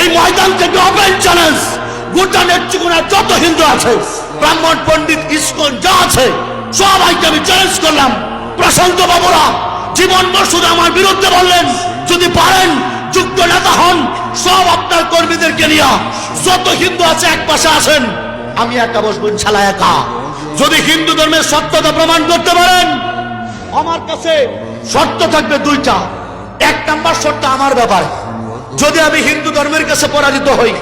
এই ময়দান থেকে open challenge, গোটা নেত্রকোনার যত হিন্দু আছে, ব্রাহ্মণ পণ্ডিত ইসকন যা আছে, সবাইকে আমি চ্যালেঞ্জ করলাম। প্রশান্ত বাবুরা জীবনভর শুধু আমার বিরুদ্ধে বললেন, যদি পারেন যুক্ত নেতা হন, সব আপনার কর্মীদেরকে নিয়ে যত হিন্দু আছে এক পাশে আসেন, আমি একা বসবো ইনশাআল্লাহ একা। যদি হিন্দু ধর্মের সত্যতা প্রমাণ করতে পারেন, আমার কাছে শর্ত থাকবে দুইটা। এক নাম্বার শর্ত আমার ব্যাপারে, যদি আমি হিন্দু ধর্মের কাছে পরাজিত হই,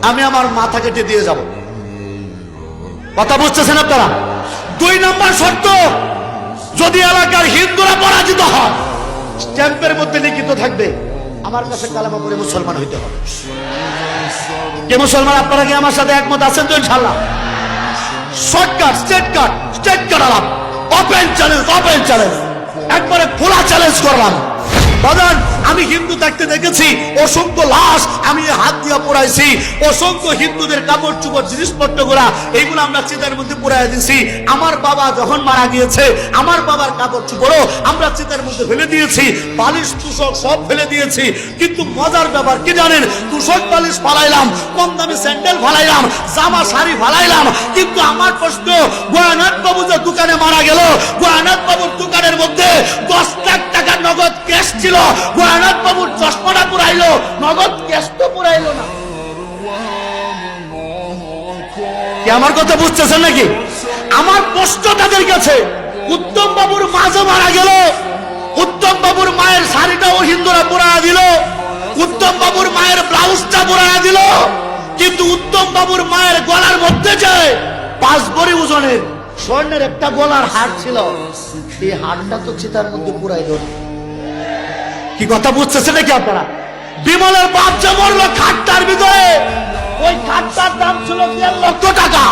আমি আমার মাথা কেটে দিয়ে যাব। কথা বুঝতেছেন আপনারা? দুই নাম্বার শর্ত, যদি এলাকার হিন্দুরা পরাজিত হয়, স্ট্যাম্পের মধ্যে লিখিত থাকবে আমার কাছে কালেমা পড়ে মুসলমান হইতে হবে। কে মুসলমান? আপনারা কি আমার সাথে একমত আছেন তো? ইনশাআল্লাহ। শর্টকাট, স্টেট কাট আলাপ, ওপেন চ্যালেঞ্জ, ওপেন চ্যালেঞ্জ, একবারে খোলা চ্যালেঞ্জ করলাম। বাজান, আমি হিন্দু থাকতে দেখেছি অসংখ্য লাশ আমি হাত দিয়ে পোড়াইছি, অসংখ্য হিন্দুদের কাপড় চুপড় জিনিসপত্র গুলা এইগুলো আমরা চিতার মধ্যে পোড়াই দিয়েছি। আমার বাবা যখন মারা গিয়েছে, আমার বাবার কাপড় চুপড়ও আমরা চিতার মধ্যে ফেলে দিয়েছি, বালিশ তুষক সব ফেলে দিয়েছি। কিন্তু মজার ব্যাপার কি জানেন? তুষক বালিশ ফালাইলাম, কম দামি স্যান্ডেল ফালাইলাম, জামা শাড়ি ফালাইলাম, কিন্তু আমার প্রশ্ন, গোয়ানাথ বাবু যে দোকানে মারা গেল, গোয়ানাথ বাবুর দোকানের মধ্যে 10 লাখ টাকা নগদ ক্যাশ ছিল, গোয়ানাথ বাবুর চশমাটা পুরাইলো, নগদ ক্যাশ তো পুরাইলো না। কি আমার কথা বুঝতেছেন নাকি? আমার প্রশ্ন তাদের কাছে, উত্তম বাবুর মা যে মারা গেল, উত্তম বাবুর মায়ের শাড়িটাও হিন্দুরা পুরাইয়া দিল, উত্তম বাবুর মায়ের ব্লাউজটা পুরাইয়া দিল, কিন্তু উত্তম বাবুর মায়ের গলার মধ্যে যে 5 ভরি ওজনের স্বর্ণের একটা গলার হার ছিল, এই হারটা তো চিতার মধ্যে পুরাইল না। কি কথা বুঝতেছে নাকি আপনারা? বিমলের বাপ যে মরলো খাটটার ভিতরে, ওই খাটটার দাম ছিল 1.5 লক্ষ টাকা।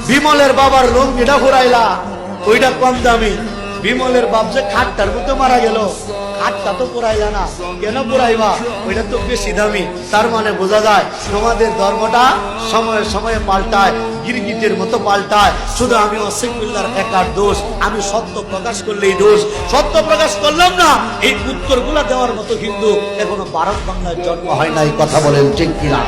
বিমলের বাবার লুঙ্গিটা ঘুরাইলা, ওইটা কম দামি। বিমলের বাপ যে খাটটার মধ্যে মারা গেল, খাটটা তো পুরাইলা না, কেন পুরাইবা? ওইটা তো বেশি দামি। তার মানে বোঝা যায় তোমাদের ধর্মটা সময়ে সময়ে পাল্টায়, গিরগিটের মতো পাল্টায়। শুধু আমি অসিফুল্লাহর একার দোষ, আমি সত্য প্রকাশ করলেই দোষ। সত্য প্রকাশ করলাম না, এই উত্তরগুলা দেওয়ার মতো হিন্দু এখনো ভারত বাংলায় জন্ম হয় নাই। কথা বলেন ঠিক কিনা?